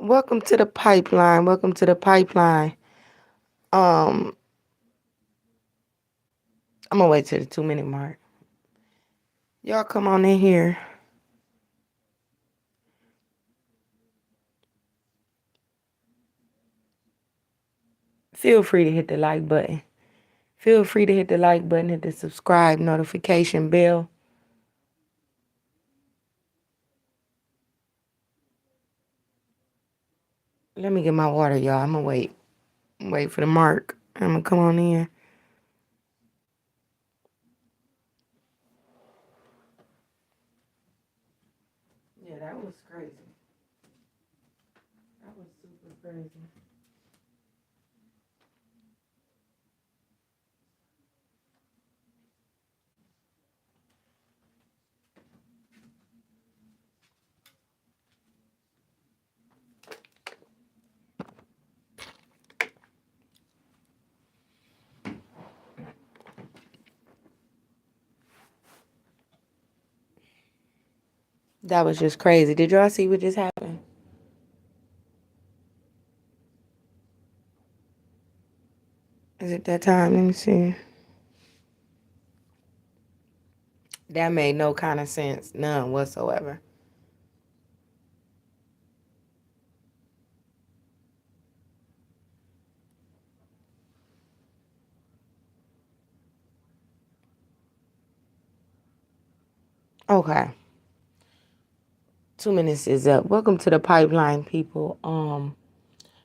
Welcome to the pipeline. Welcome to the pipeline. Um, I'm gonna wait till the 2 minute mark. Y'all come on in here. Feel free to hit the like button. Feel free to hit the like button, hit the subscribe notification bell. Let me get my water, y'all. I'm gonna wait. Wait for the mark. I'm gonna come on in. Yeah, that was crazy. That was super crazy. That was just crazy. Did y'all see what just happened? Is it that time? Let me see. That made no kind of sense. None whatsoever. Okay. 2 minutes is up. Welcome to the pipeline, people.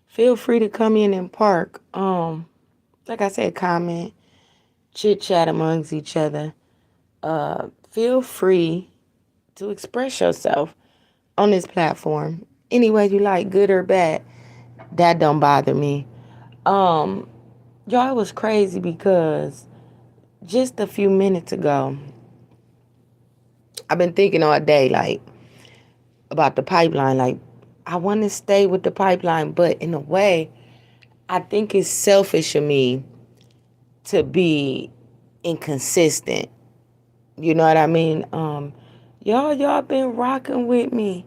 Feel free to come in and park. Like I said, comment, chit chat amongst each other. Feel free to express yourself on this platform any way you like, good or bad. That don't bother me. Um, y'all, it was crazy because just a few minutes ago, I've been thinking all day, like, about the pipeline. Like, I want to stay with the pipeline, but in a way, I think it's selfish of me to be inconsistent. You know what I mean? Y'all been rocking with me.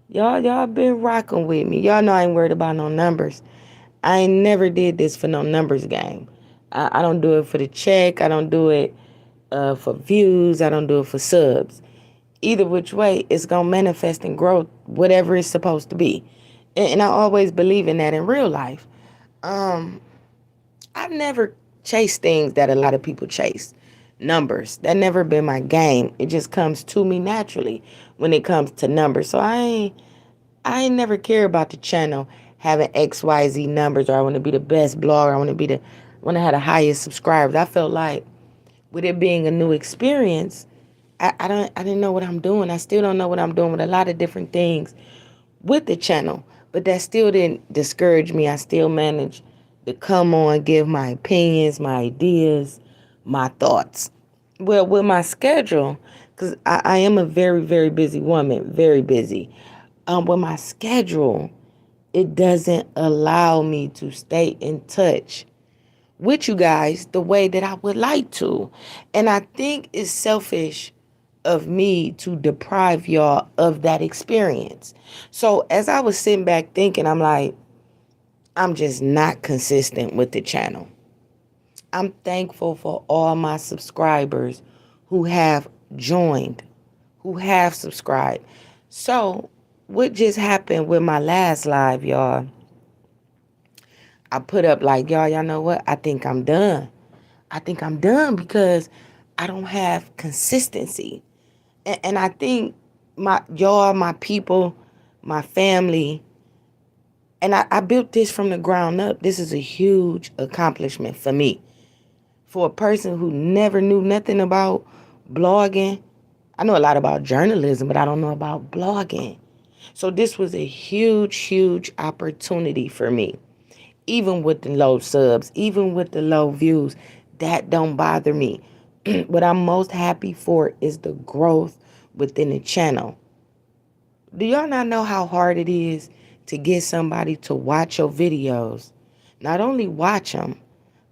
Y'all been rocking with me. Y'all know I ain't worried about no numbers. I ain't never did this for no numbers game. I don't do it for the check. I don't do it for views. I don't do it for subs. Either which way, it's gonna manifest and grow whatever it's supposed to be. And I always believe in that in real life. Um, I've never chased things that a lot of people chase. Numbers. That never been my game. It just comes to me naturally when it comes to numbers. So I ain't never care about the channel having XYZ numbers, or I want to be the best blogger. I want to have the highest subscribers. I felt like with it being a new experience, I didn't know what I'm doing. I still don't know what I'm doing with a lot of different things with the channel, but that still didn't discourage me. I still managed to come on, give my opinions, my ideas, my thoughts. Well, with my schedule, because I am a very, very busy woman, very busy. With my schedule, it doesn't allow me to stay in touch with you guys the way that I would like to. And I think it's selfish of me to deprive y'all of that experience. So as I was sitting back thinking, I'm like, I'm just not consistent with the channel. I'm thankful for all my subscribers who have joined, who have subscribed. So what just happened with my last live, y'all? I put up like, y'all know what? I think I'm done. I think I'm done because I don't have consistency. And I think my people, my family, and I built this from the ground up. This is a huge accomplishment for me. For a person who never knew nothing about blogging, I know a lot about journalism, but I don't know about blogging. So this was a huge, huge opportunity for me. Even with the low subs, even with the low views, that don't bother me. What I'm most happy for is the growth within the channel. Do y'all not know how hard it is to get somebody to watch your videos? Not only watch them,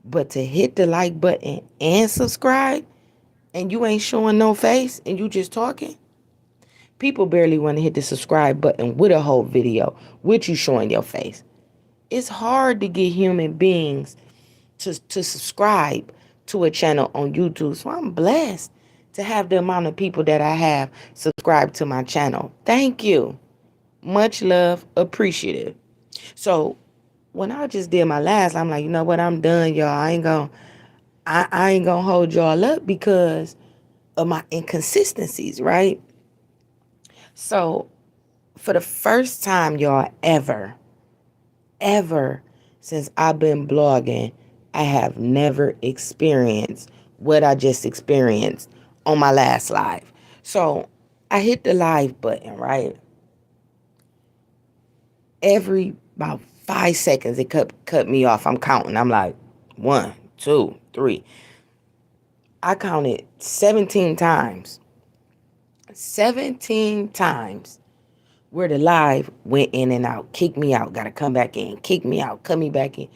but to hit the like button and subscribe, and you ain't showing no face and you just talking? People barely want to hit the subscribe button with a whole video, with you showing your face. It's hard to get human beings to subscribe to a channel on YouTube. So I'm blessed to have the amount of people that I have subscribed to my channel. Thank you. Much love, appreciative. So when I just did my last, I'm like, you know what, I'm done, y'all. I ain't gonna hold y'all up because of my inconsistencies, right? So for the first time, y'all, ever since I've been blogging, I have never experienced what I just experienced on my last live. So I hit the live button, right? Every about 5 seconds, it cut me off. I'm counting. I'm like, 1, 2, 3. I counted 17 times. 17 times where the live went in and out, kick me out, gotta come back in, kick me out, cut me back in.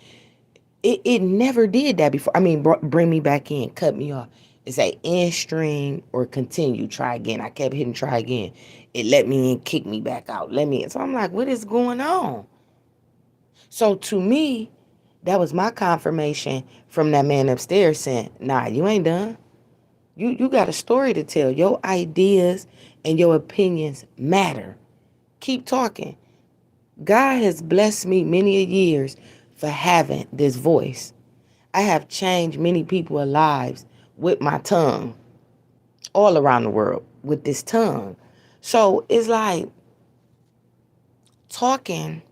It never did that before. I mean, bring me back in, cut me off. It say end stream or continue, try again. I kept hitting try again. It let me in, kick me back out, let me in. So I'm like, what is going on? So to me, that was my confirmation from that man upstairs saying, nah, you ain't done. You got a story to tell. Your ideas and your opinions matter. Keep talking. God has blessed me many years for having this voice. I have changed many people's lives with my tongue all around the world with this tongue. So it's like talking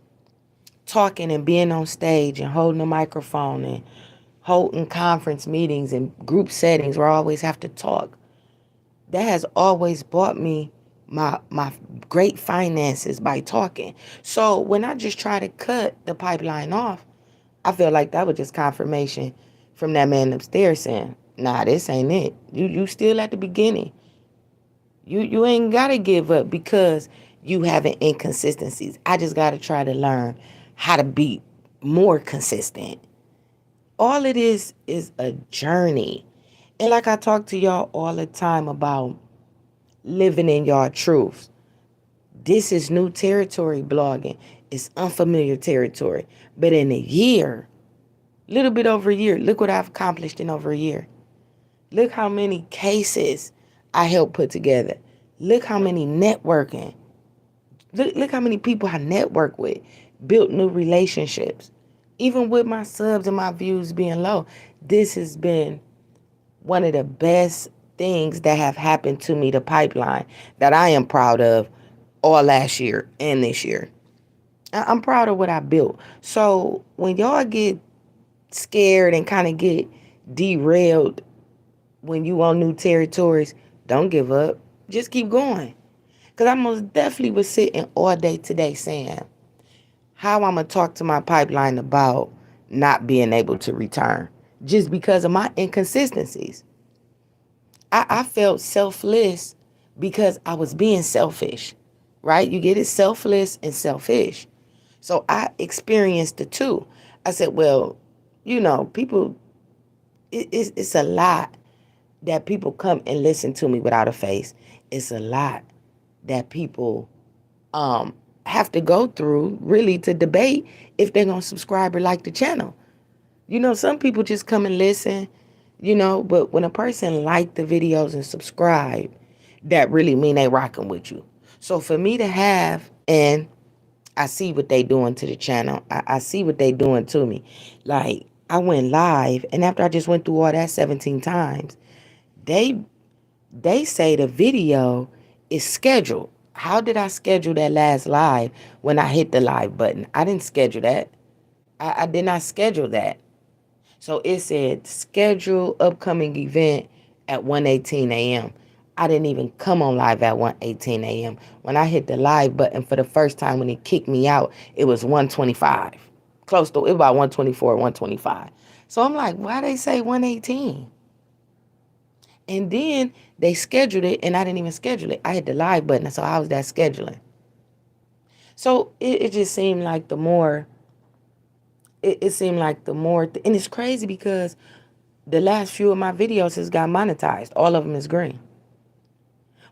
and being on stage and holding a microphone and holding conference meetings and group settings where I always have to talk. That has always brought me my great finances by talking. So when I just try to cut the pipeline off, I feel like that was just confirmation from that man upstairs saying, nah, this ain't it. You still at the beginning. You ain't gotta give up because you having inconsistencies. I just gotta try to learn how to be more consistent. All it is a journey. And like I talk to y'all all the time about living in y'all truths. This is new territory blogging. It's unfamiliar territory. But in a year, little bit over a year, look what I've accomplished in over a year. Look how many cases I helped put together. Look how many networking. Look how many people I network with. Built new relationships. Even with my subs and my views being low, this has been one of the best things that have happened to me, the pipeline, that I am proud of all last year and this year. I'm proud of what I built. So when y'all get scared and kind of get derailed when you on new territories, don't give up. Just keep going. Because I most definitely was sitting all day today saying how I'm going to talk to my pipeline about not being able to return just because of my inconsistencies. I felt selfless because I was being selfish, right? You get it? Selfless and selfish. So I experienced the two. I said, well, people, it's a lot that people come and listen to me without a face. It's a lot that people have to go through really to debate if they're going to subscribe or like the channel. Some people just come and listen, but when a person like the videos and subscribe, that really mean they rocking with you. So for me to have, and I see what they doing to the channel. I see what they doing to me. Like, I went live, and after I just went through all that 17 times, they say the video is scheduled. How did I schedule that last live when I hit the live button? I didn't schedule that. I did not schedule that. So it said schedule upcoming event at 1:18 a.m. I didn't even come on live at 1:18 a.m. When I hit the live button for the first time when it kicked me out, it was 1:25. Close to, it was about 1:24, 1:25. So I'm like, why they say 1:18? And then they scheduled it and I didn't even schedule it. I hit the live button, so how was that scheduling? So it just seemed like the more, and it's crazy because the last few of my videos has got monetized. All of them is green.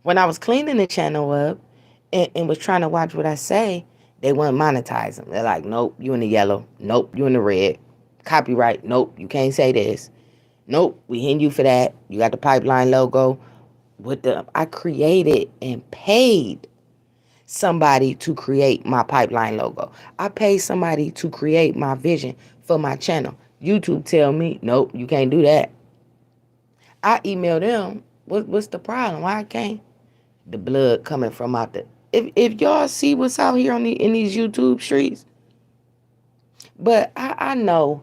When I was cleaning the channel up, and was trying to watch what I say, they wouldn't monetize them. They're like, nope, you in the yellow. Nope, you in the red. Copyright. Nope, you can't say this. Nope, we hitting you for that. You got the pipeline logo. I created and paid somebody to create my pipeline logo. I paid somebody to create my vision for my channel. YouTube tell me, nope, you can't do that. I email them, what's the problem? Why I can't? The blood coming from out the. If y'all see what's out here in these YouTube streets, but I know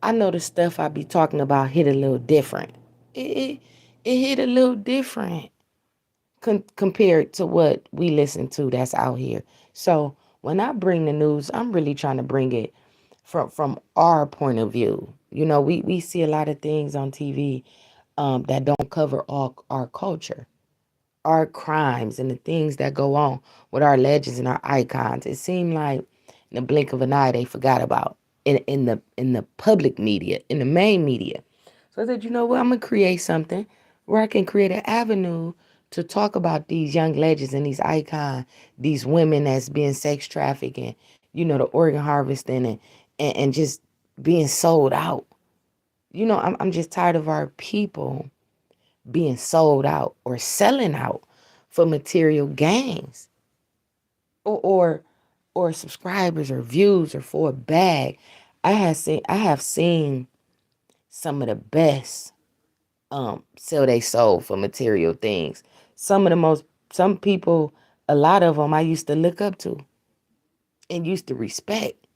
the stuff I be talking about hit a little different. It, it hit a little different compared to what we listen to that's out here. So when I bring the news, I'm really trying to bring it from our point of view. You know, we see a lot of things on TV that don't cover all our culture, our crimes, and the things that go on with our legends and our icons. It seemed like in the blink of an eye they forgot about in the public media, in the main media. So I said, you know what, I'm gonna create something where I can create an avenue to talk about these young legends and these icons, these women that's being sex trafficked and, you know, the organ harvesting and just being sold out. You know, I'm just tired of our people being sold out or selling out for material gains or or, or subscribers or views or for a bag. I have seen some of the best sell they soul for material things. Some of the most some people, a lot of them I used to look up to and used to respect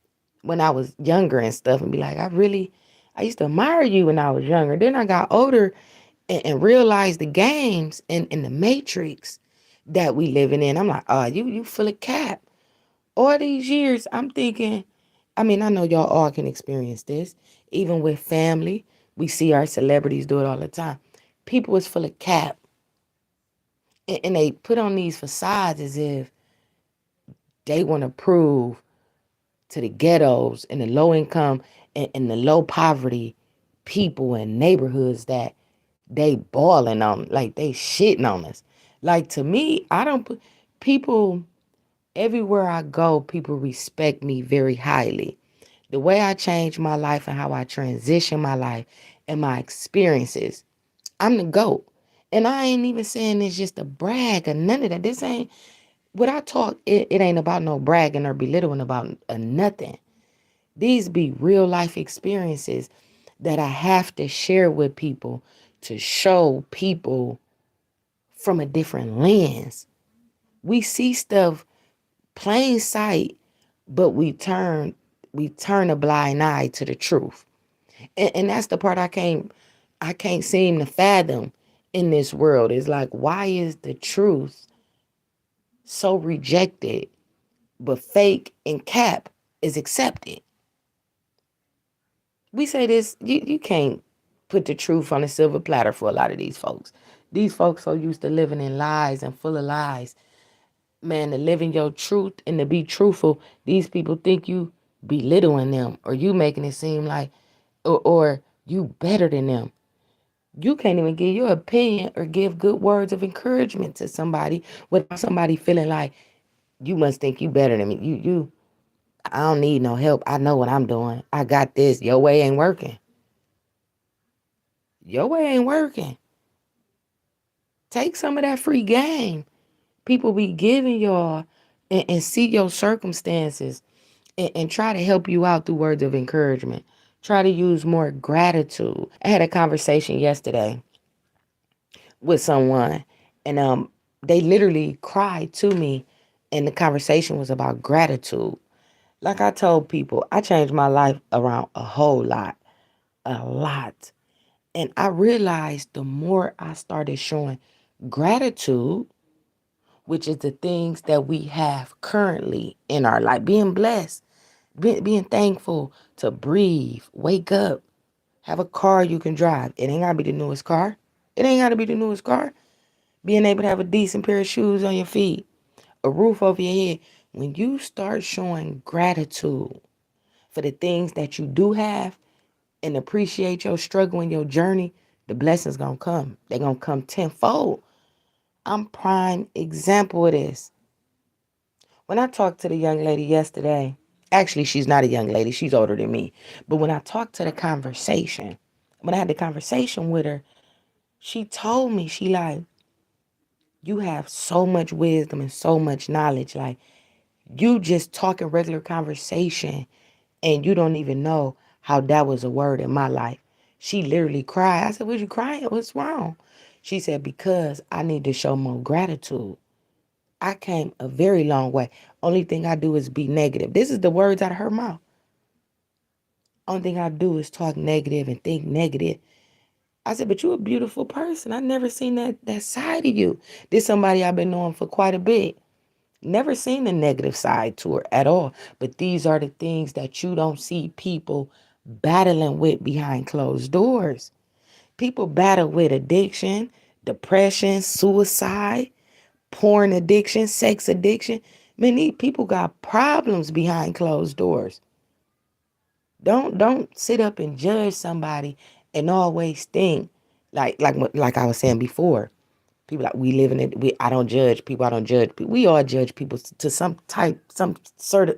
when I was younger and stuff and be like, I used to admire you when I was younger. Then I got older and realized the games and the matrix that we living in. I'm like, oh, you full of cap. All these years, I'm thinking, I mean, I know y'all all can experience this. Even with family, we see our celebrities do it all the time. People is full of cap. And they put on these facades as if they want to prove to the ghettos and the low income and the low poverty people and neighborhoods that they balling on, like they shitting on us. Like to me, I don't put people everywhere I go, people respect me very highly. The way I change my life and how I transition my life and my experiences, I'm the GOAT. And I ain't even saying it's just a brag or none of that. This ain't what I talk, it ain't about no bragging or belittling about nothing. These be real life experiences that I have to share with people to show people from a different lens. We see stuff plain sight, but we turn a blind eye to the truth. And that's the part I can't seem to fathom in this world. It's like, why is the truth so rejected, but fake and cap is accepted? We say this, you can't put the truth on a silver platter for a lot of these folks. These folks so used to living in lies and full of lies. Man, to live in your truth and to be truthful, these people think you belittling them or you making it seem like, or you better than them. You can't even give your opinion or give good words of encouragement to somebody without somebody feeling like you must think you better than me. I don't need no help. I know what I'm doing. I got this. Your way ain't working. Your way ain't working. Take some of that free game people be giving y'all and see your circumstances and try to help you out through words of encouragement. Try to use more gratitude. I had a conversation yesterday with someone and they literally cried to me and the conversation was about gratitude. Like I told people, I changed my life around a whole lot, a lot. And I realized the more I started showing gratitude, which is the things that we have currently in our life, being blessed, being thankful to breathe, wake up, have a car you can drive. It ain't gotta be the newest car. It ain't gotta be the newest car. Being able to have a decent pair of shoes on your feet, a roof over your head. When you start showing gratitude for the things that you do have and appreciate your struggle and your journey, the blessings gonna come. They're gonna come tenfold. I'm prime example of this. When I talked to the young lady yesterday, actually, she's not a young lady, she's older than me. But when I talked to the conversation, when I had the conversation with her, she told me, she like, you have so much wisdom and so much knowledge. Like, you just talking regular conversation and you don't even know how that was a word in my life. She literally cried. I said, "Was you crying? What's wrong?" She said, "Because I need to show more gratitude. I came a very long way. Only thing I do is be negative." This is the words out of her mouth. Only thing I do is talk negative and think negative. I said, "But you're a beautiful person. I never seen that side of you." This somebody I've been knowing for quite a bit. Never seen the negative side to her at all. But these are the things that you don't see people battling with behind closed doors. People battle with addiction, depression, suicide, porn addiction, sex addiction. Many people got problems behind closed doors. Don't sit up and judge somebody and always think like I was saying before. People like we live in it. I don't judge people. I don't judge people. We all judge people to some sort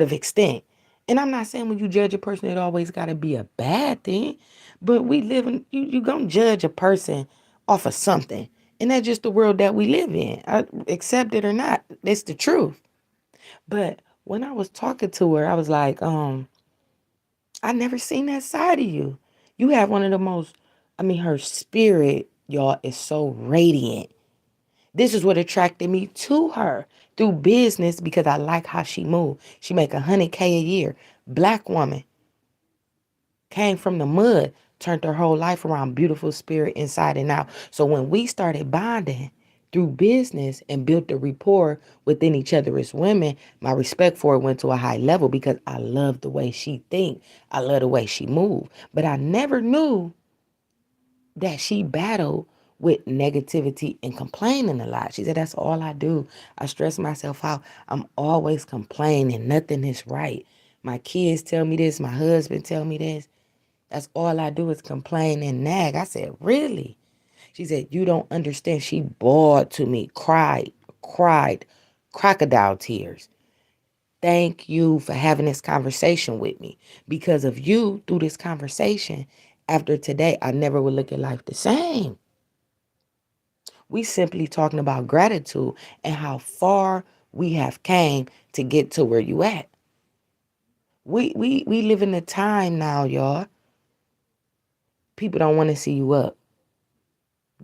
of extent. And I'm not saying when you judge a person, it always got to be a bad thing. But we live in you gonna judge a person off of something, and that's just the world that we live in. Accept it or not, it's the truth. But when I was talking to her, I was like, I never seen that side of you. You have one of the most. I mean, her spirit, y'all, is so radiant. This is what attracted me to her through business because I like how she moved. She make 100K a year. Black woman, came from the mud, turned her whole life around, beautiful spirit inside and out. So when we started bonding through business and built the rapport within each other as women, my respect for her went to a high level because I love the way she think. I love the way she move. But I never knew that she battled with negativity and complaining a lot. She said, "That's all I do. I stress myself out. I'm always complaining. Nothing is right. My kids tell me this. My husband tell me this. That's all I do is complain and nag." I said, "Really?" She said, "You don't understand." She bawled to me, cried, crocodile tears. "Thank you for having this conversation with me. Because of you, through this conversation, after today, I never would look at life the same." We simply talking about gratitude and how far we have came to get to where you at. We live in a time now, y'all. People don't want to see you up.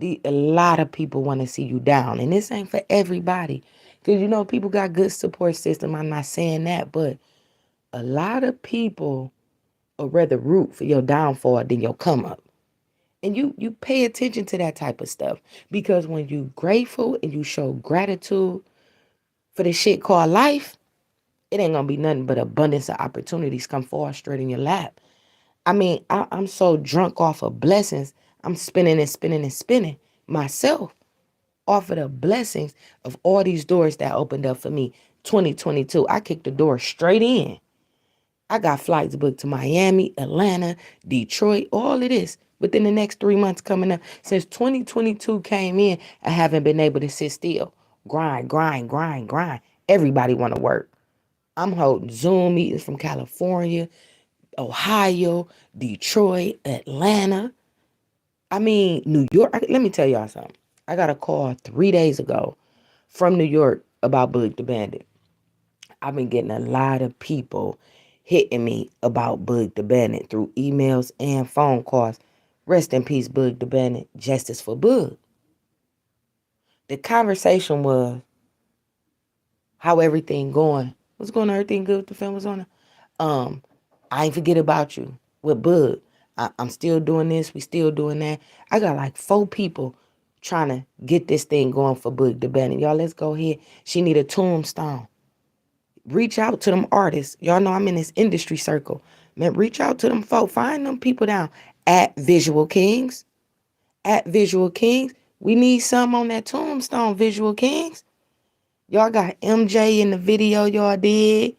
A lot of people want to see you down. And this ain't for everybody. Because, people got good support system. I'm not saying that. But a lot of people would rather root for your downfall than your come up. And you pay attention to that type of stuff. Because when you grateful and you show gratitude for the shit called life, it ain't gonna be nothing but abundance of opportunities come fall straight in your lap. I mean, I'm so drunk off of blessings. I'm spinning and spinning and spinning myself off of the blessings of all these doors that opened up for me. 2022, I kicked the door straight in. I got flights booked to Miami, Atlanta, Detroit, all of this within the next 3 months coming up. Since 2022 came in, I haven't been able to sit still. Grind, grind, grind, grind. Everybody want to work. I'm holding Zoom meetings from California, Ohio, Detroit, Atlanta. I mean, New York. Let me tell y'all something. I got a call 3 days ago from New York about Boog the Bandit. I've been getting a lot of people hitting me about Boog the Bandit through emails and phone calls. Rest in peace, Boog the Bandit. Justice for Boog. The conversation was how everything going. What's going on? Everything good with the film was on it? I ain't forget about you with Bud. I'm still doing this. We still doing that. I got like 4 people trying to get this thing going for Bud the Bandit. Y'all, let's go ahead. She need a tombstone. Reach out to them artists. Y'all know I'm in this industry circle. Man, reach out to them folk. Find them people down at Visual Kings. At Visual Kings. We need some on that tombstone, Visual Kings. Y'all got MJ in the video y'all did.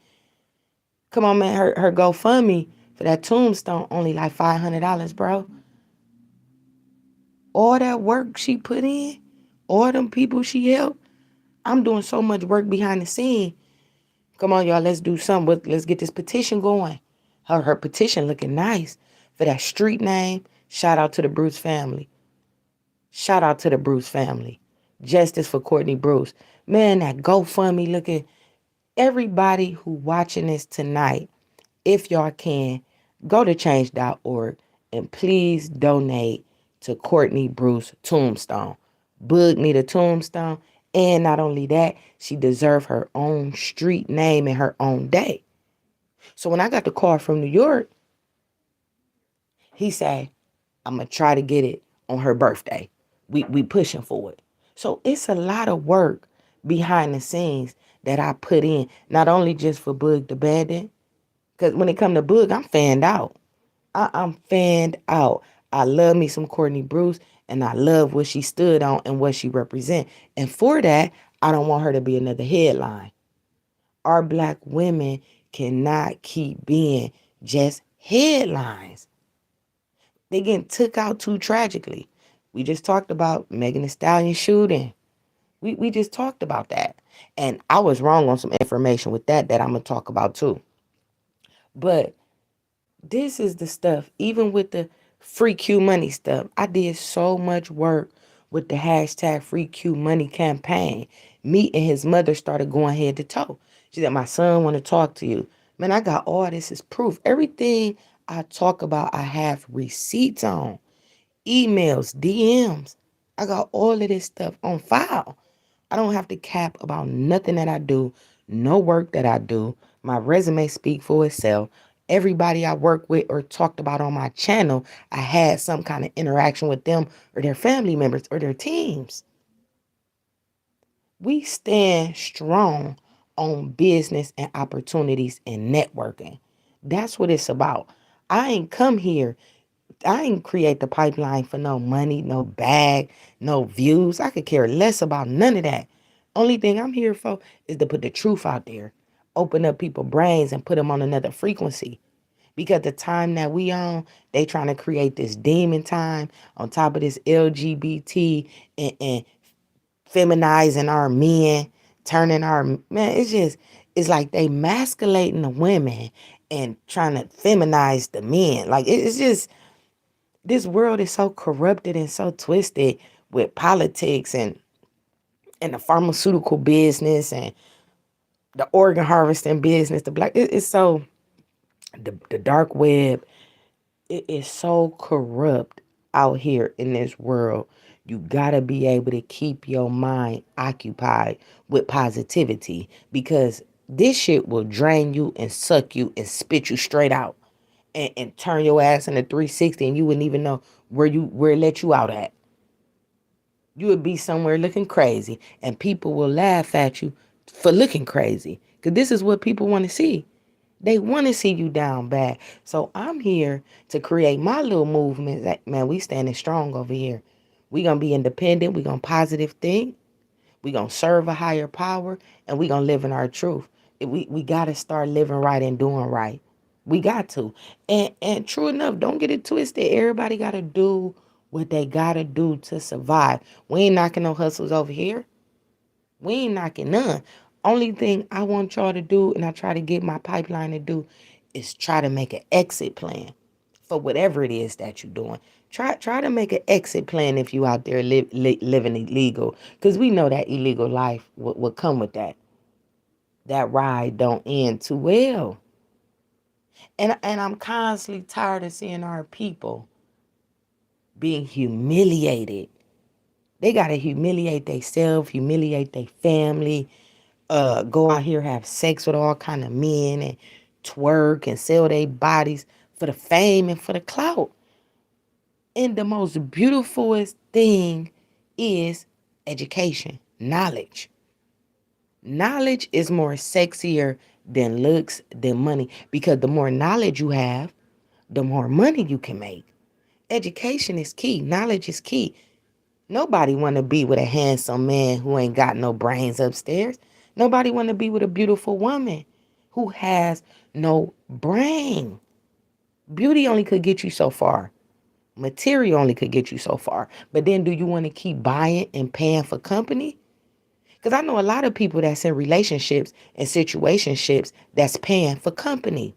Come on, man. Her GoFundMe for that tombstone only like $500, bro. All that work she put in, all them people she helped. I'm doing so much work behind the scene. Come on, y'all. Let's do something. Let's get this petition going. Her petition looking nice for that street name. Shout out to the Bruce family. Shout out to the Bruce family. Justice for Courtney Bruce. Man, that GoFundMe looking. Everybody who watching this tonight, if y'all can, go to change.org and please donate to Courtney Bruce tombstone. Boog need a tombstone. And not only that, she deserves her own street name and her own day. So when I got the call from New York, he said, I'm going to try to get it on her birthday. We pushing for it. So it's a lot of work behind the scenes that I put in, not only just for Boog the Bandit, because when it come to Boog, I'm fanned out. I'm fanned out. I love me some Courtney Bruce, and I love what she stood on and what she represent. And for that, I don't want her to be another headline. Our black women cannot keep being just headlines. They getting took out too tragically. We just talked about Megan Thee Stallion shooting. We just talked about that. And I was wrong on some information with that I'm going to talk about too. But this is the stuff, even with the free Q money stuff. I did so much work with the hashtag free Q money campaign. Me and his mother started going head to toe. She said, my son want to talk to you. Man, I got all this as proof. Everything I talk about, I have receipts on, emails, DMs. I got all of this stuff on file. I don't have to cap about nothing that I do, no work that I do. My resume speak for itself. Everybody I work with or talked about on my channel, I had some kind of interaction with them or their family members or their teams. We stand strong on business and opportunities and networking. That's what it's about. I ain't come here. I ain't create the pipeline for no money, no bag, no views. I could care less about none of that. Only thing I'm here for is to put the truth out there, open up people's brains and put them on another frequency. Because the time that we on, they trying to create this demon time on top of this LGBT and feminizing our men, turning our man. It's like they masculating the women and trying to feminize the men. Like it's just this world is so corrupted and so twisted with politics and the pharmaceutical business and the organ harvesting business. The black it's so the dark web. It is so corrupt out here in this world. You gotta be able to keep your mind occupied with positivity because this shit will drain you and suck you and spit you straight out and turn your ass into 360 and you wouldn't even know where it let you out at. You would be somewhere looking crazy and people will laugh at you for looking crazy because this is what people want to see. They want to see you down bad. So I'm here to create my little movement. That, man, we standing strong over here. We going to be independent. We going to positive think. We going to serve a higher power. And we going to live in our truth. We got to start living right and doing right. We got to. And true enough, don't get it twisted. Everybody got to do what they got to do to survive. We ain't knocking no hustles over here. We ain't knocking none. Only thing I want y'all to do, and I try to get my pipeline to do, is try to make an exit plan for whatever it is that you're doing. Try to make an exit plan if you out there living illegal, because we know that illegal life will come with that. That ride don't end too well. And I'm constantly tired of seeing our people being humiliated. They gotta humiliate themselves, humiliate their family, go out here have sex with all kind of men and twerk and sell their bodies for the fame and for the clout. And the most beautifulest thing is education, knowledge. Knowledge is more sexier than looks, than money, because the more knowledge you have, the more money you can make. Education is key. Knowledge is key. Nobody want to be with a handsome man who ain't got no brains upstairs. Nobody want to be with a beautiful woman who has no brain. Beauty only could get you so far. Material only could get you so far. But then do you want to keep buying and paying for company? Because I know a lot of people that's in relationships and situationships that's paying for company.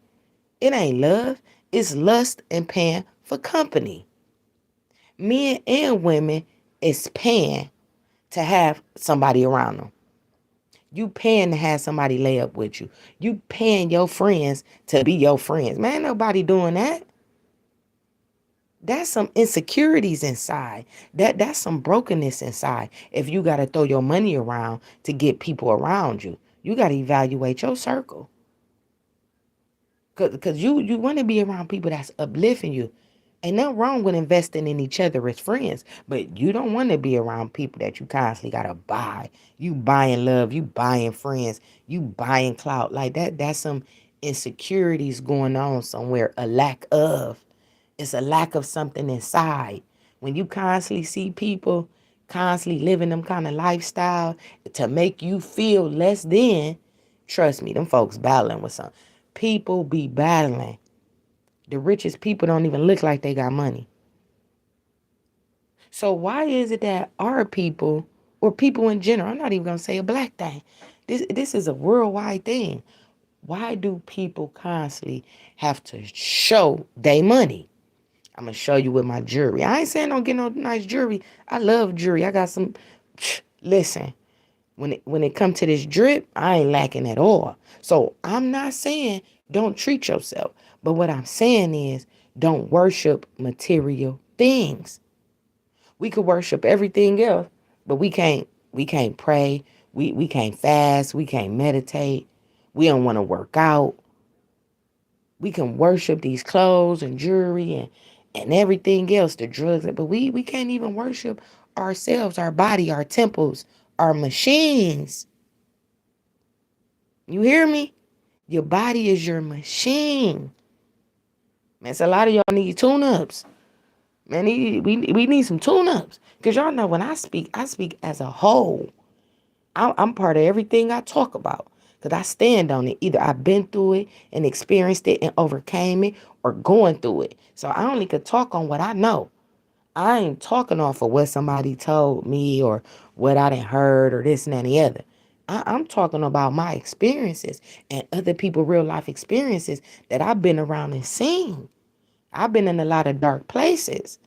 It ain't love, it's lust and paying for company. Men and women is paying to have somebody around them. You paying to have somebody lay up with you. You paying your friends to be your friends. Man, nobody doing that. That's some insecurities inside. That's some brokenness inside. If you got to throw your money around to get people around you, you got to evaluate your circle. Cause you want to be around people that's uplifting you. Ain't nothing wrong with investing in each other as friends, but you don't want to be around people that you constantly gotta buy. You buying love, you buying friends, you buying clout. Like that's some insecurities going on somewhere, a lack of. It's a lack of something inside. When you constantly see people constantly living them kind of lifestyle to make you feel less than, trust me, them folks battling with something. People be battling. The richest people don't even look like they got money. So why is it that our people or people in general, I'm not even gonna say a black thing. This is a worldwide thing. Why do people constantly have to show they money? I'm gonna show you with my jewelry. I ain't saying don't get no nice jewelry. I love jewelry. I got some. Listen, when it come to this drip, I ain't lacking at all. So I'm not saying don't treat yourself, but what I'm saying is don't worship material things. We could worship everything else, but we can't pray. We can't fast. We can't meditate. We don't want to work out. We can worship these clothes and jewelry and everything else, the drugs, but we can't even worship ourselves, our body, our temples, our machines. You hear me? Your body is your machine. Man, it's a lot of y'all need tune-ups. Man, we need some tune-ups. Because y'all know when I speak as a whole. I'm part of everything I talk about. Because I stand on it. Either I've been through it and experienced it and overcame it or going through it. So I only could talk on what I know. I ain't talking off of what somebody told me or what I done heard or this and that and the other. I'm talking about my experiences and other people' real life experiences that I've been around and seen. I've been in a lot of dark places.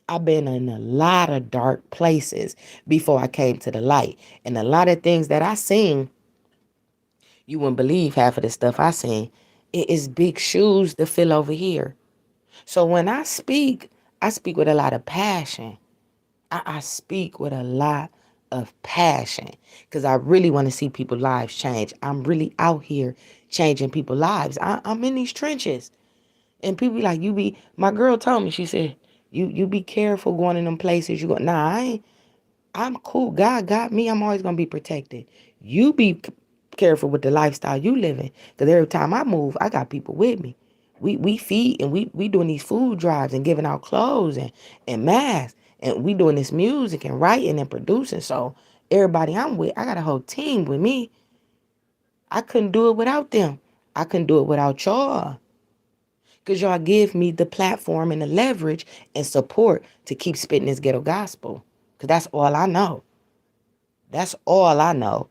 I've been in a lot of dark places before I came to the light. And a lot of things that I seen, you wouldn't believe half of the stuff I seen. It is big shoes to fill over here. So when I speak with a lot of passion. I speak with a lot of passion because I really want to see people's lives change. I'm really out here changing people's lives. I'm in these trenches. And people be like, my girl told me, she said, you be careful going in them places. You go, nah, I'm cool. God got me. I'm always going to be protected. You be careful with the lifestyle you living. Because every time I move, I got people with me. We feed and we doing these food drives and giving out clothes and masks. And we doing this music and writing and producing. So everybody I'm with, I got a whole team with me. I couldn't do it without them. I couldn't do it without y'all. Because y'all give me the platform and the leverage and support to keep spitting this ghetto gospel. Because that's all I know. That's all I know.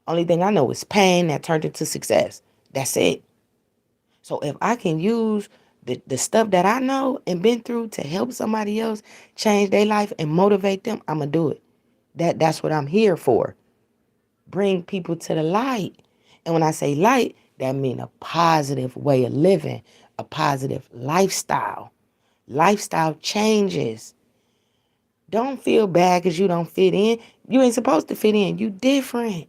Only thing I know is pain that turned into success. That's it. So if I can use the stuff that I know and been through to help somebody else change their life and motivate them, I'm going to do it. That's what I'm here for. Bring people to the light. And when I say light, that means a positive way of living, a positive lifestyle. Lifestyle changes. Don't feel bad because you don't fit in. You ain't supposed to fit in. You different.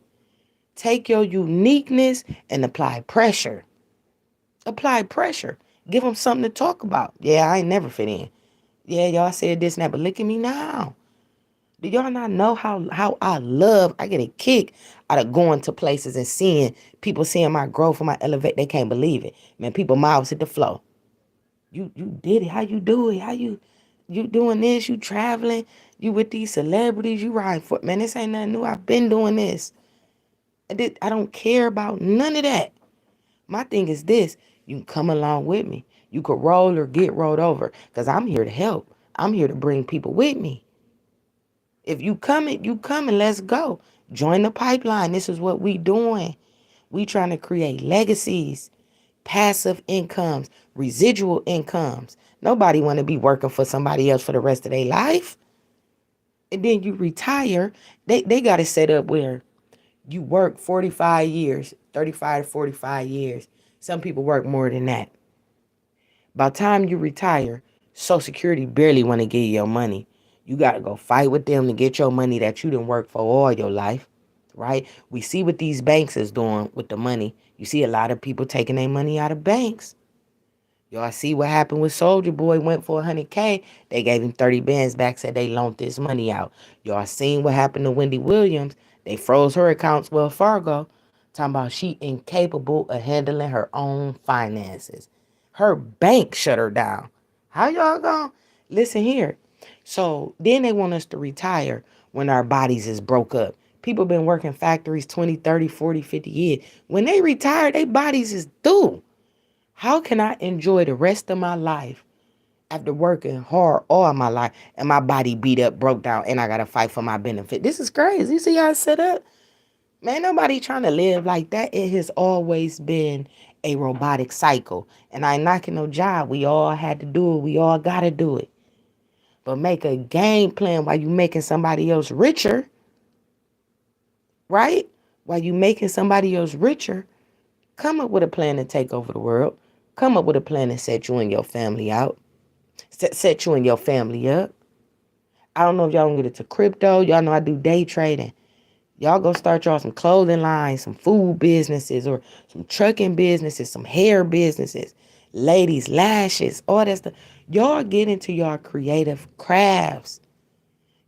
Take your uniqueness and apply pressure. Apply pressure. Give them something to talk about. Yeah, I ain't never fit in. Yeah, y'all said this and that, but look at me now. Do y'all not know how I get a kick out of going to places and seeing people seeing my growth and my elevate. They can't believe it. Man, people mouths hit the floor. You did it. How you do it? How you doing this? You traveling? You with these celebrities? You riding for man? This ain't nothing new. I've been doing this. I don't care about none of that. My thing is this. You can come along with me. You could roll or get rolled over because I'm here to help. I'm here to bring people with me. If you coming, let's go. Join the pipeline. This is what we doing. We trying to create legacies, passive incomes, residual incomes. Nobody want to be working for somebody else for the rest of their life. And then you retire. They got it set up where you work 45 years, 35 to 45 years. Some people work more than that. By the time you retire, Social Security barely want to give you your money. You got to go fight with them to get your money that you didn't work for all your life, right? We see what these banks is doing with the money. You see a lot of people taking their money out of banks. Y'all see what happened with Soldier Boy, went for 100K. They gave him 30 bands back, said they loaned this money out. Y'all seen what happened to Wendy Williams. They froze her accounts, Wells Fargo, talking about she incapable of handling her own finances. Her bank shut her down. How y'all going? Listen here. So then they want us to retire when our bodies is broke up. People been working factories 20, 30, 40, 50 years. When they retire, their bodies is through. How can I enjoy the rest of my life after working hard all my life and my body beat up, broke down, and I got to fight for my benefit? This is crazy. You see how it's set up? Man, nobody trying to live like that. It has always been a robotic cycle. And I ain't knocking no job. We all had to do it. We all got to do it. But make a game plan while you making somebody else richer, right? While you making somebody else richer, come up with a plan to take over the world. Come up with a plan to set you and your family out. Set you and your family up. I don't know if y'all gonna get into crypto. Y'all know I do day trading. Y'all go start y'all some clothing lines, some food businesses, or some trucking businesses, some hair businesses, ladies, lashes, all that stuff. Y'all get into your creative crafts.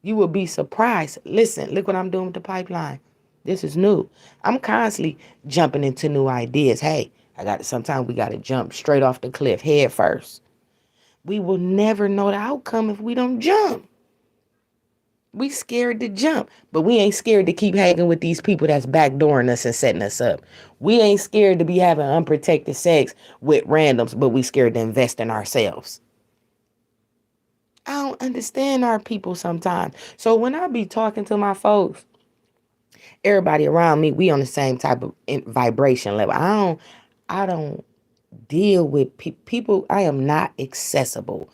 You will be surprised. Listen, look what I'm doing with the pipeline. This is new. I'm constantly jumping into new ideas. Hey, sometimes we gotta jump straight off the cliff head first. We will never know the outcome if we don't jump. We scared to jump, but we ain't scared to keep hanging with these people that's backdooring us and setting us up. We ain't scared to be having unprotected sex with randoms, but we scared to invest in ourselves. I don't understand our people sometimes. So when I be talking to my folks, everybody around me, we on the same type of vibration level. I don't deal with people. I am not accessible.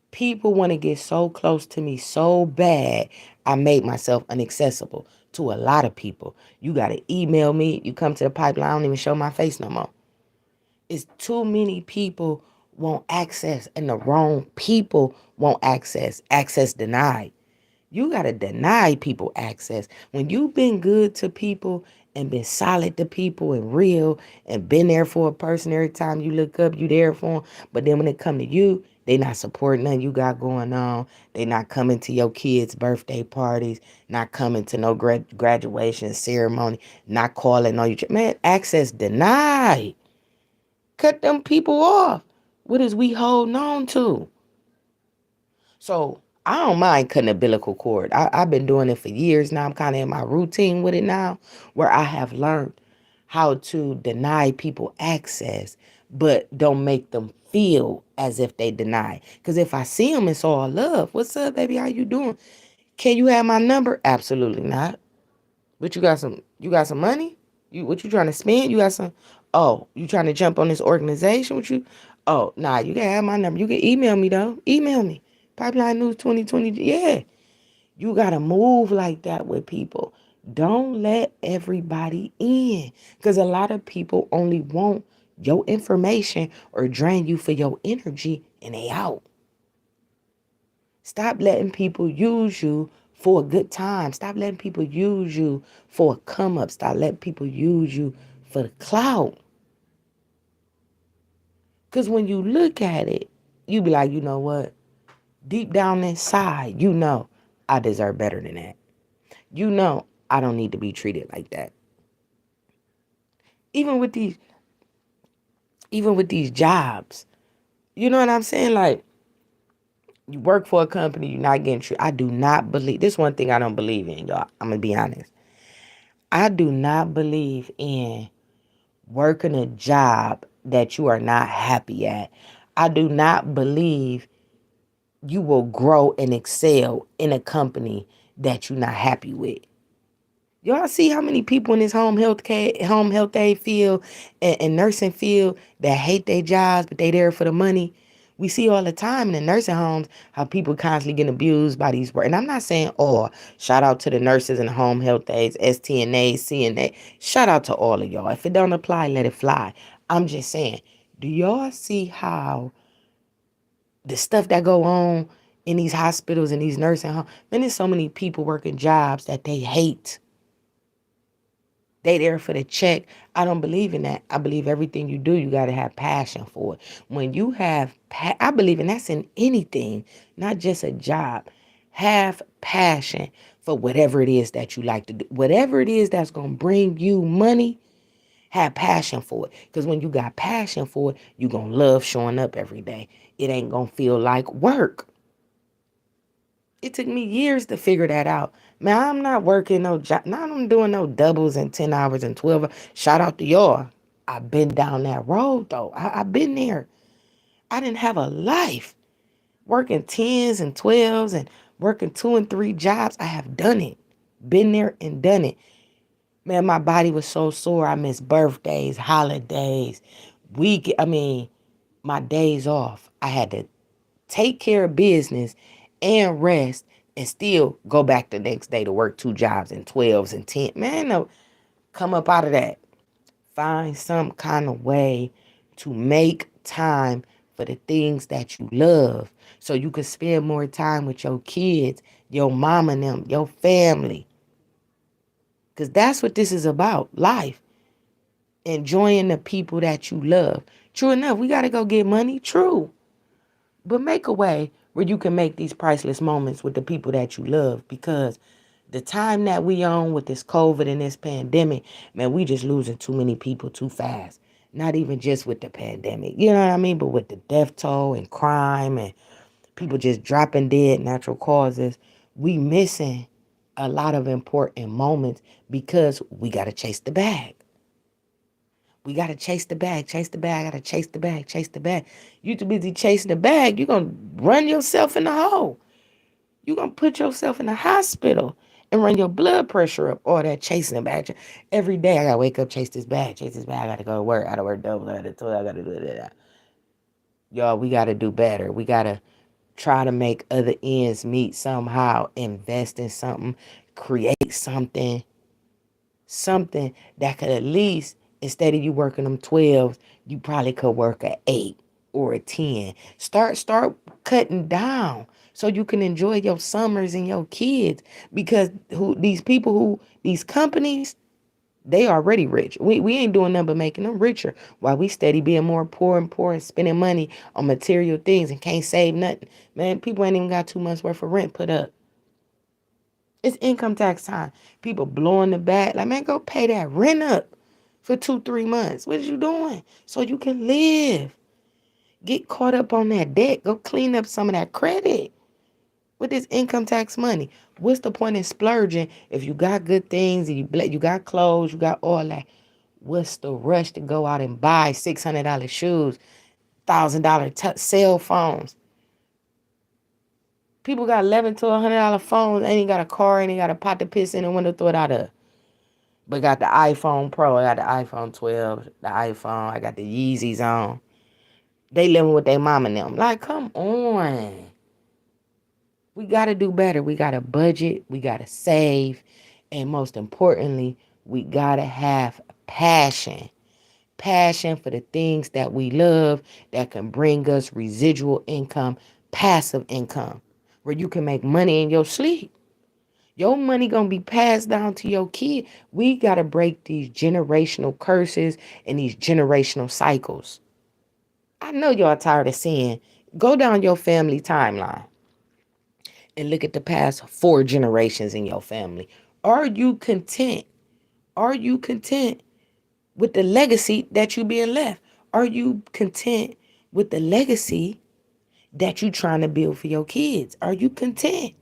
People want to get so close to me so bad, I made myself inaccessible to a lot of people. You got to email me. You come to the pipeline, I don't even show my face no more. It's too many people want access, and the wrong people want access. Access denied. You got to deny people access. When you've been good to people and been solid to people and real and been there for a person every time you look up, you there for them. But then when it come to you, they not supporting nothing you got going on. They not coming to your kids' birthday parties, not coming to no graduation ceremony, not calling on you. Man, access denied. Cut them people off. What is we holding on to? So I don't mind cutting a umbilical cord. I've been doing it for years now. I'm kind of in my routine with it now, where I have learned how to deny people access, but don't make them feel as if they deny. Because if I see them, it's all love. What's up, baby? How you doing? Can you have my number? Absolutely not. But you got some money? What you trying to spend? You got some, oh, you trying to jump on this organization? What you, oh, nah, you can have my number. You can email me though. Email me. Pipeline News 2020. Yeah. You gotta move like that with people. Don't let everybody in. Because a lot of people only want your information or drain you for your energy and they out. Stop letting people use you for a good time. Stop letting people use you for a come up. Stop letting people use you for the clout. Because when you look at it, you be like, you know what? Deep down inside, you know I deserve better than that. You know I don't need to be treated like that. Even with these, even with these jobs, you know what I'm saying? Like, you work for a company, you're not getting treated. I do not believe, this one thing I don't believe in, y'all. I'm going to be honest. I do not believe in working a job that you are not happy at. I do not believe you will grow and excel in a company that you're not happy with. Y'all see how many people in this home health aid field and nursing field that hate their jobs, but they there for the money? We see all the time in the nursing homes how people constantly getting abused by these work. And I'm not saying all. Shout out to the nurses and the home health aides, STNA, CNA. Shout out to all of y'all. If it don't apply, let it fly. I'm just saying, do y'all see how the stuff that go on in these hospitals and these nursing homes? Man, there's so many people working jobs that they hate. They there for the check. I don't believe in that. I believe everything you do, you got to have passion for it. When you have, I believe, and that's in anything, not just a job. Have passion for whatever it is that you like to do. Whatever it is that's going to bring you money, have passion for it. Because when you got passion for it, you're going to love showing up every day. It ain't going to feel like work. It took me years to figure that out. Man, I'm not working no job. Now I'm doing no doubles and 10 hours and 12 hours. Shout out to y'all. I've been down that road, though. I've been there. I didn't have a life. Working 10s and 12s and working 2 and 3 jobs. I have done it. Been there and done it. Man, my body was so sore. I missed birthdays, holidays, my days off. I had to take care of business and rest and still go back the next day to work 2 jobs and 12s and 10. Man, no, come up out of that. Find some kind of way to make time for the things that you love so you can spend more time with your kids, your mom and them, your family. Because that's what this is about, life. Enjoying the people that you love. True enough, we got to go get money. True. But make a way where you can make these priceless moments with the people that you love, because the time that we on with this COVID and this pandemic, man, we just losing too many people too fast. Not even just with the pandemic, you know what I mean? But with the death toll and crime and people just dropping dead, natural causes, we missing a lot of important moments because we got to chase the bag. We got to chase the bag, chase the bag, got to chase the bag, chase the bag. You too busy chasing the bag, you're going to run yourself in the hole. You're going to put yourself in the hospital and run your blood pressure up. All that chasing the bag. Every day I got to wake up, chase this bag, chase this bag. I got to go to work. I got to work double. I got to do that. Y'all, we got to do better. We got to try to make other ends meet somehow. Invest in something. Create something that could at least, instead of you working them 12s, you probably could work a 8 or a 10. Start cutting down so you can enjoy your summers and your kids, because these companies, they already rich. We ain't doing nothing but making them richer while we steady being more poor and poor and spending money on material things and can't save nothing. Man, people ain't even got 2 months worth of rent put up. It's income tax time. People blowing the bag. Like, man, go pay that rent up for 2-3 months. What are you doing? So you can live. Get caught up on that debt. Go clean up some of that credit with this income tax money. What's the point in splurging if you got good things and you got clothes, you got all that? What's the rush to go out and buy $600 shoes, $1,000 cell phones? People got $11 to $100 phones. Ain't got a car, ain't got a pot to piss in the window, throw it out of. But got the iPhone Pro, I got the iPhone 12, the iPhone, I got the Yeezys on. They living with their mom and them. Like, come on. We got to do better. We got to budget. We got to save. And most importantly, we got to have passion. Passion for the things that we love that can bring us residual income, passive income, where you can make money in your sleep. Your money gonna be passed down to your kid. We gotta break these generational curses and these generational cycles. I know y'all tired of seeing. Go down your family timeline and look at the past 4 generations in your family. Are you content? Are you content with the legacy that you being left? Are you content with the legacy that you trying to build for your kids? Are you content?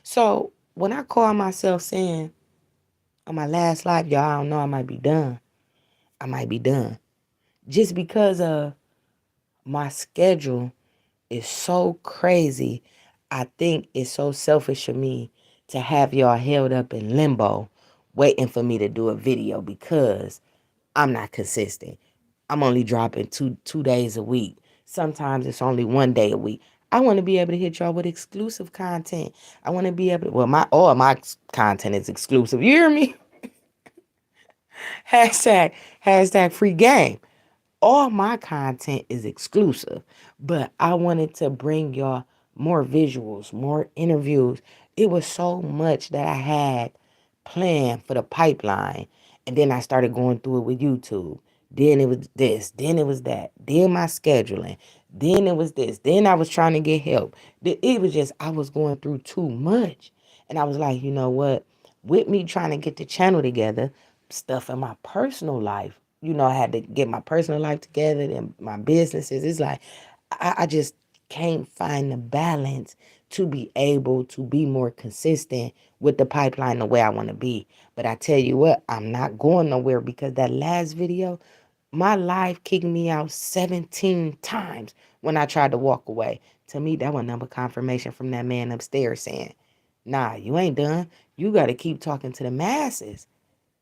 So when I call myself saying on my last life, y'all, I don't know, I might be done. I might be done. Just because of my schedule is so crazy, I think it's so selfish of me to have y'all held up in limbo waiting for me to do a video because I'm not consistent. I'm only dropping two days a week. Sometimes it's only one day a week. I want to be able to hit y'all with exclusive content. I want to be able to, well, all my content is exclusive. You hear me? Hashtag free game. All my content is exclusive, but I wanted to bring y'all more visuals, more interviews. It was so much that I had planned for the pipeline. And then I started going through it with YouTube. Then it was this, then it was that, then my scheduling, then it was this, then I was trying to get help. It was just, I was going through too much. And I was like, you know what? With me trying to get the channel together, stuff in my personal life, I had to get my personal life together and my businesses. It's like, I just can't find the balance to be able to be more consistent with the pipeline the way I want to be. But I tell you what, I'm not going nowhere because that last video, my life kicked me out 17 times when I tried to walk away. To me, that was number confirmation from that man upstairs saying, nah, you ain't done. You got to keep talking to the masses.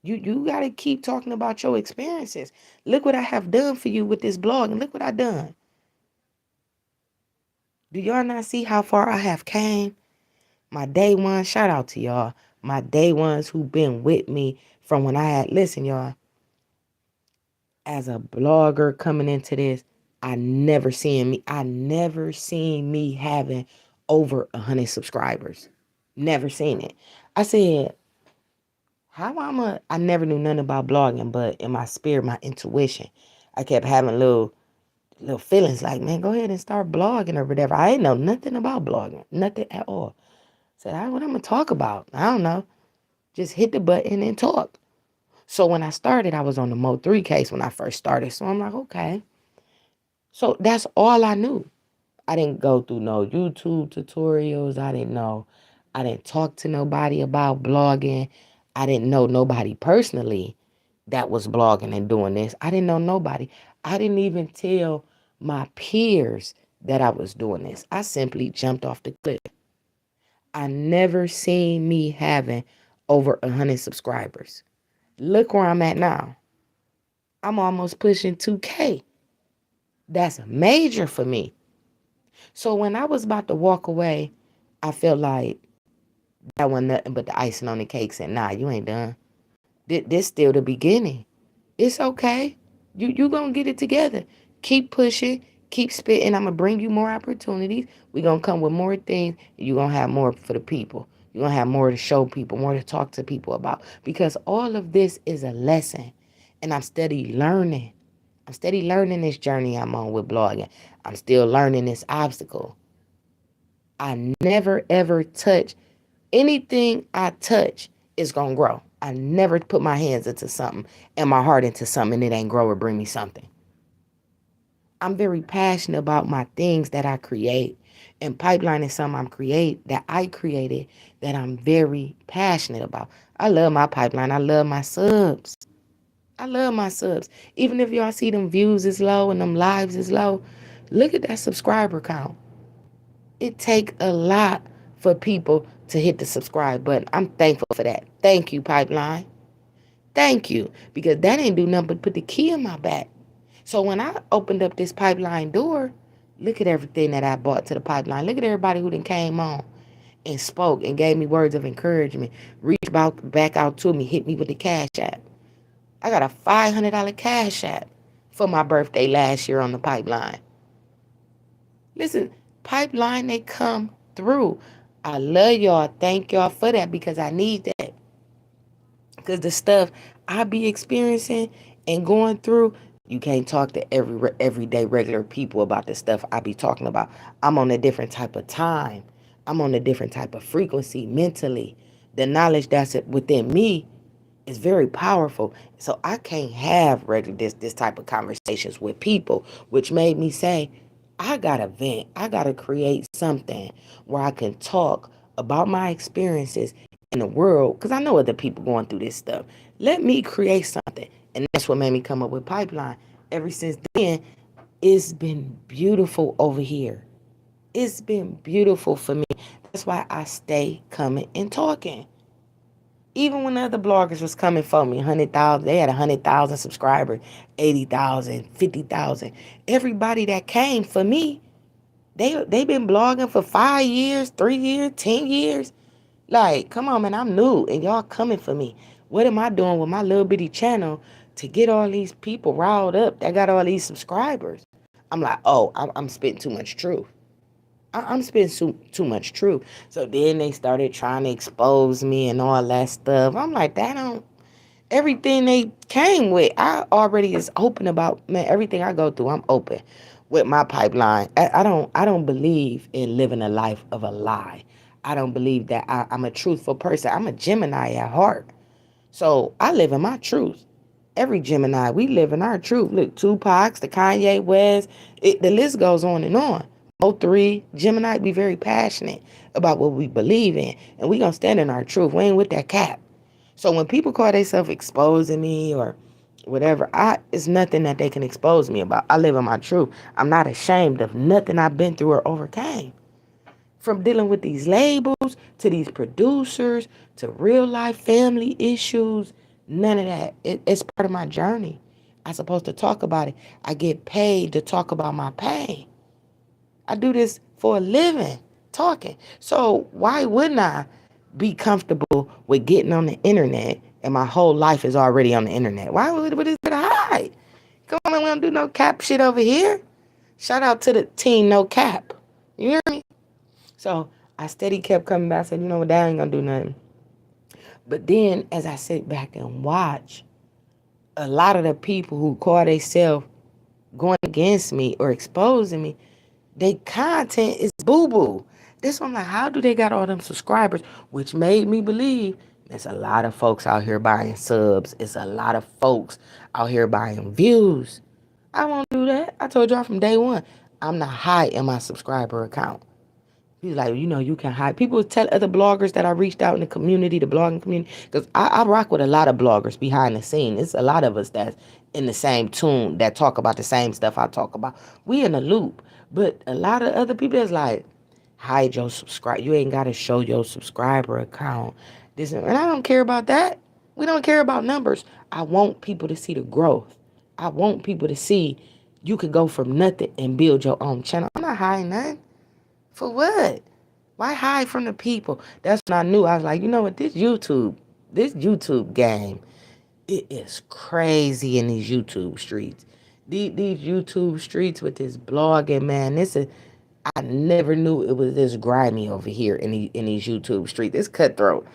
You got to keep talking about your experiences. Look what I have done for you with this blog, and look what I done. Do y'all not see how far I have came? My day ones, shout out to y'all. My day ones who been with me from when I had, listen, y'all, as a blogger coming into this, I never seen me having over 100 subscribers. Never seen it. I said, I never knew nothing about blogging, but in my spirit, my intuition, I kept having little feelings like, man, go ahead and start blogging or whatever. I didn't know nothing about blogging, nothing at all. Said, what I'm gonna talk about? I don't know. Just hit the button and talk. So when I started, I was on the Mo3 case when I first started. So I'm like, okay. So that's all I knew. I didn't go through no YouTube tutorials. I didn't know. I didn't talk to nobody about blogging. I didn't know nobody personally that was blogging and doing this. I didn't know nobody. I didn't even tell my peers that I was doing this. I simply jumped off the cliff. I never seen me having over 100 subscribers. Look where I'm at now. I'm almost pushing 2K. That's major for me. So when I was about to walk away, I felt like that wasn't nothing but the icing on the cake. Said, nah, you ain't done. This still the beginning. It's okay. You gonna get it together. Keep pushing. Keep spitting. I'm gonna bring you more opportunities. We gonna come with more things. You gonna have more for the people. You're gonna have more to show people, more to talk to people about. Because all of this is a lesson. And I'm steady learning. I'm steady learning this journey I'm on with blogging. I'm still learning this obstacle. I never ever touch anything I touch is gonna grow. I never put my hands into something and my heart into something and it ain't grow or bring me something. I'm very passionate about my things that I create. And pipeline is something I created that I'm very passionate about. I love my pipeline. I love my subs. I love my subs. Even if y'all see them views is low and them lives is low, look at that subscriber count. It take a lot for people to hit the subscribe button. I'm thankful for that. Thank you, Pipeline. Thank you. Because that ain't do nothing but put the key in my back. So when I opened up this Pipeline door, look at everything that I brought to the Pipeline. Look at everybody who done came on and spoke and gave me words of encouragement. Reached back out to me, hit me with the Cash App. I got a $500 Cash App for my birthday last year on the Pipeline. Listen, Pipeline, they come through. I love y'all. Thank y'all for that because I need that. Because the stuff I be experiencing and going through, you can't talk to everyday regular people about the stuff I be talking about. I'm on a different type of time. I'm on a different type of frequency mentally. The knowledge that's within me is very powerful. So I can't have this type of conversations with people, which made me say, I gotta vent. I gotta create something where I can talk about my experiences in the world, because I know other people going through this stuff. Let me create something. And that's what made me come up with Pipeline. Ever since then, it's been beautiful over here. It's been beautiful for me. That's why I stay coming and talking. Even when the other bloggers was coming for me, 100,000, they had 100,000 subscribers, 80,000, 50,000. Everybody that came for me, they been blogging for 5 years, 3 years, 10 years. Like, come on, man, I'm new and y'all coming for me. What am I doing with my little bitty channel to get all these people riled up that got all these subscribers? I'm like, oh, I'm spitting too much truth. I'm spitting too much truth. So then they started trying to expose me and all that stuff. I'm like, that don't, everything they came with, I already is open about, man, everything I go through, I'm open with my pipeline. I don't believe in living a life of a lie. I don't believe that I'm a truthful person. I'm a Gemini at heart. So I live in my truth. Every Gemini, we live in our truth. Look, Tupac's, the Kanye West, the list goes on and on. O3, Gemini, we very passionate about what we believe in. And we gonna stand in our truth. We ain't with that cap. So when people call themselves exposing me or whatever, it's nothing that they can expose me about. I live in my truth. I'm not ashamed of nothing I've been through or overcame. From dealing with these labels to these producers to real life family issues, none of that. It's part of my journey. I'm supposed to talk about it. I get paid to talk about my pain. I do this for a living, talking. So why wouldn't I be comfortable with getting on the internet and my whole life is already on the internet? Why would it hide? Come on, we don't do no cap shit over here. Shout out to the team No Cap. You hear me? So I steady kept coming back. I said, you know what, that ain't gonna do nothing. But then as I sit back and watch, a lot of the people who call themselves going against me or exposing me, their content is boo-boo. This one, like, how do they got all them subscribers? Which made me believe there's a lot of folks out here buying subs. It's a lot of folks out here buying views. I won't do that. I told y'all from day one, I'm not high in my subscriber account. He's like, you can hide. People tell other bloggers that I reached out in the community, the blogging community, because I rock with a lot of bloggers behind the scene. It's a lot of us that's in the same tune that talk about the same stuff I talk about. We in a loop. But a lot of other people is like, hide your subscribe. You ain't got to show your subscriber account. And I don't care about that. We don't care about numbers. I want people to see the growth. I want people to see you could go from nothing and build your own channel. I'm not hiding nothing. For what? Why hide from the people? That's when I knew. I was like, you know what? This YouTube game, it is crazy in these YouTube streets. These YouTube streets with this blogging, man, I never knew it was this grimy over here in these YouTube streets. It's cutthroat.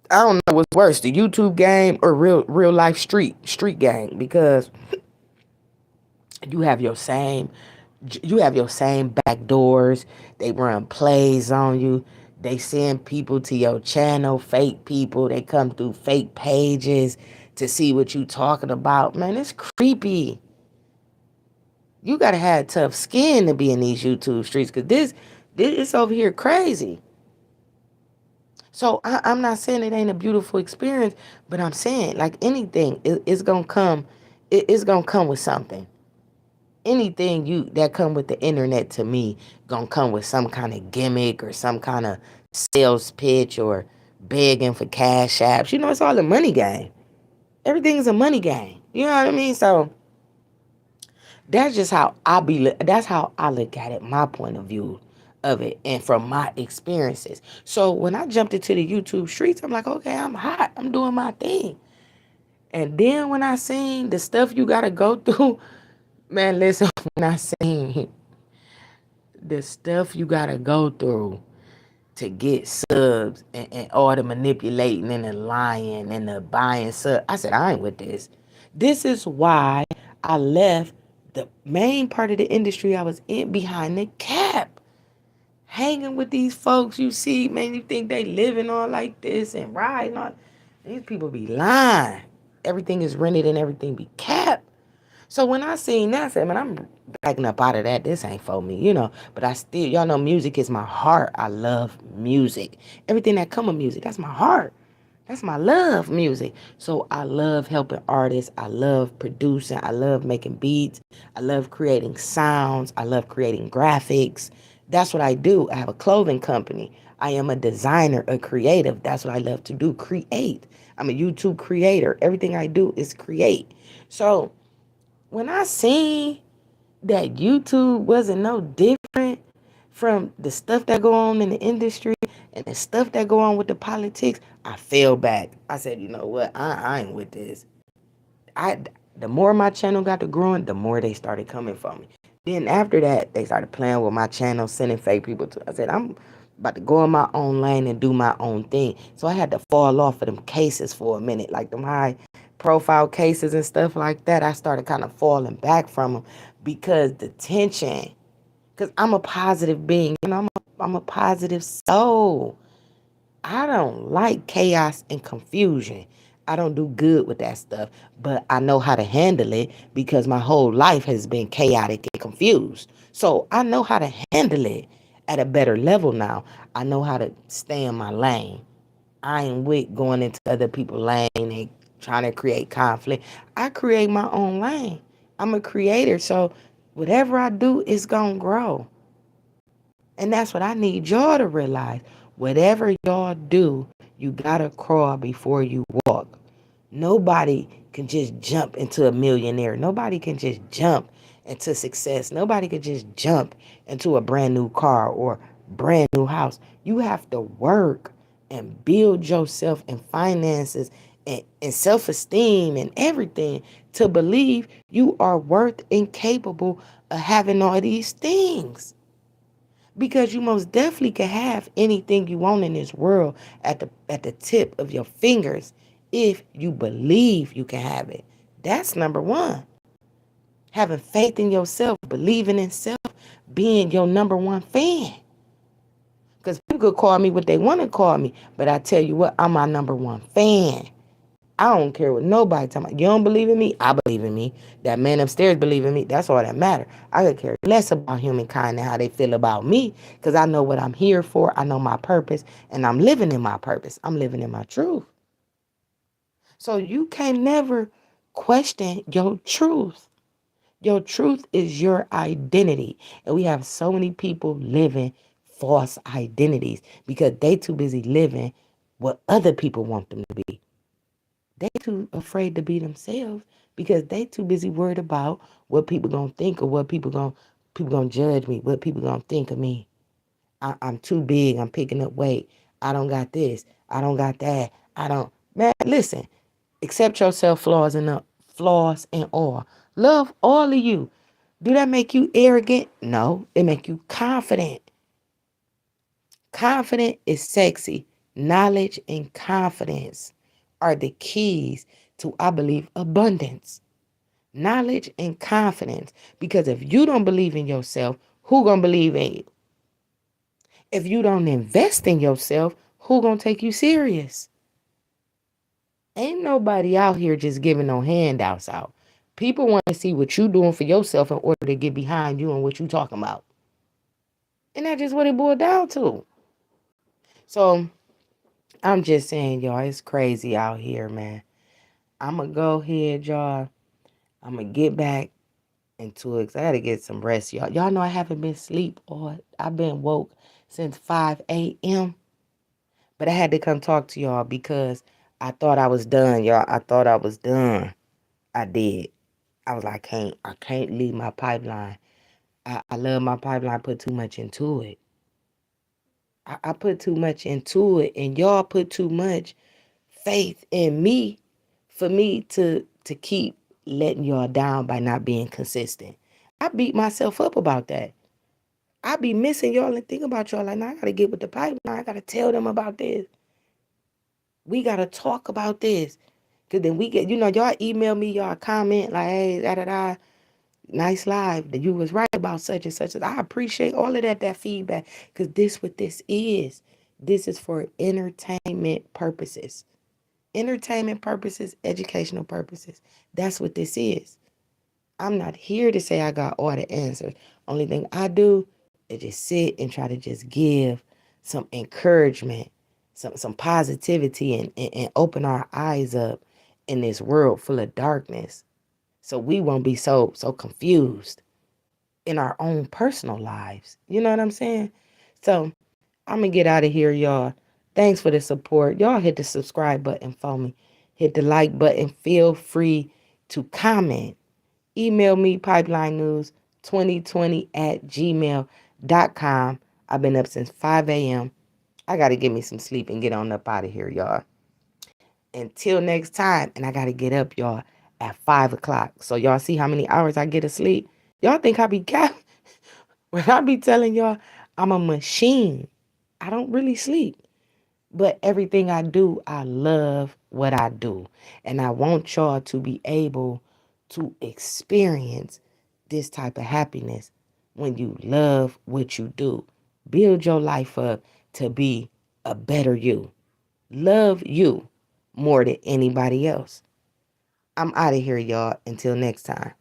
I don't know what's worse, the YouTube game or real life street game, because you have your same back doors. They run plays on you. They send people to your channel, fake people. They come through fake pages to see what you talking about. Man, it's creepy. You gotta have tough skin to be in these YouTube streets, because this over here crazy. So I'm not saying it ain't a beautiful experience, but I'm saying, like anything, it's gonna come. It's gonna come with something. Anything that come with the internet, to me, gonna come with some kind of gimmick or some kind of sales pitch or begging for cash apps. It's all a money game. Everything is a money game. You know what I mean? So that's just how that's how I look at it, my point of view of it, and from my experiences. So when I jumped into the YouTube streets, I'm like, okay, I'm hot. I'm doing my thing. And then when I seen the stuff you gotta go through, man, listen, when I seen the stuff you gotta go through to get subs and all the manipulating and the lying and the buying subs, I said, I ain't with this. This is why I left the main part of the industry I was in behind the cap. Hanging with these folks you see, man, you think they living on like this and riding on. These people be lying. Everything is rented and everything be capped. So when I seen that, I said, man, I'm backing up out of that. This ain't for me, But I still, y'all know music is my heart. I love music. Everything that come with music, that's my heart. That's my love, music. So I love helping artists. I love producing. I love making beats. I love creating sounds. I love creating graphics. That's what I do. I have a clothing company. I am a designer, a creative. That's what I love to do. Create. I'm a YouTube creator. Everything I do is create. So when I seen that YouTube wasn't no different from the stuff that go on in the industry and the stuff that go on with the politics, I fell back. I said, you know what? I ain't with this. I the more my channel got to growing, the more they started coming for me. Then after that, they started playing with my channel, sending fake people to. I said, I'm about to go in my own lane and do my own thing. So I had to fall off of them cases for a minute, like them high profile cases and stuff like that. I started kind of falling back from them because the tension. Because I'm a positive being, I'm a positive soul. I don't like chaos and confusion. I don't do good with that stuff, but I know how to handle it because my whole life has been chaotic and confused. So I know how to handle it at a better level now. I know how to stay in my lane. I ain't with going into other people's lane and trying to create conflict. I create my own lane. I'm a creator, so whatever I do is going to grow. And that's what I need y'all to realize. Whatever y'all do, you gotta crawl before you walk. Nobody can just jump into a millionaire. Nobody can just jump into success. Nobody can just jump into a brand new car or brand new house. You have to work and build yourself and finances and self-esteem and everything to believe you are worth and capable of having all these things. Because you most definitely can have anything you want in this world at the tip of your fingers if you believe you can have it. That's number one. Having faith in yourself, believing in self, being your number one fan. Because people could call me what they want to call me, but I tell you what, I'm my number one fan. I don't care what nobody tell me. You don't believe in me? I believe in me. That man upstairs believe in me. That's all that matter. I could care less about humankind and how they feel about me because I know what I'm here for. I know my purpose, and I'm living in my purpose. I'm living in my truth. So you can't never question your truth. Your truth is your identity. And we have so many people living false identities because they too busy living what other people want them to be. They too afraid to be themselves because they too busy worried about what people gonna think or what people gonna judge me, what people gonna think of me. I'm too big. I'm picking up weight. I don't got this. I don't got that. I don't. Man, listen. Accept yourself, flaws and all. Love all of you. Do that make you arrogant? No, it make you confident. Confident is sexy. Knowledge and confidence are the keys to, I believe, abundance. Knowledge and confidence. Because if you don't believe in yourself, who gonna believe in you? If you don't invest in yourself, who gonna take you serious? Ain't nobody out here just giving no handouts out. People want to see what you doing for yourself in order to get behind you and what you talking about. And that's just what it boiled down to. So I'm just saying, y'all, it's crazy out here, man. I'm going to go ahead, y'all. I'm going to get back into it because I got to get some rest, y'all. Y'all know I haven't been asleep or I've been woke since 5 a.m. But I had to come talk to y'all because I thought I was done, y'all. I thought I was done. I did. I was like, I can't leave my pipeline. I love my pipeline. I put too much into it. I put too much into it, and y'all put too much faith in me for me to keep letting y'all down by not being consistent. I beat myself up about that. I be missing y'all and think about y'all like, now I gotta get with the pipeline. I gotta tell them about this. We gotta talk about this. Cause then we get, y'all email me, y'all comment like, hey, da da da. Nice live that you was right about such and such. I appreciate all of that feedback because this what this is. This is for entertainment purposes. Entertainment purposes, educational purposes. That's what this is. I'm not here to say I got all the answers. Only thing I do is just sit and try to just give some encouragement, some positivity and open our eyes up in this world full of darkness. So we won't be so confused. in our own personal lives. You know what I'm saying? So I'm going to get out of here, y'all. Thanks for the support. Y'all hit the subscribe button for me. Hit the like button. Feel free to comment. Email me pipelinenews2020@gmail.com. I've been up since 5 a.m. I got to get me some sleep and get on up out of here, y'all. Until next time, and I got to get up, y'all, at 5 o'clock. So y'all see how many hours I get of sleep? Y'all think I be cap? When I be telling y'all I'm a machine, I don't really sleep. But everything I do, I love what I do. And I want y'all to be able to experience this type of happiness when you love what you do. Build your life up to be a better you. Love you more than anybody else. I'm out of here, y'all. Until next time.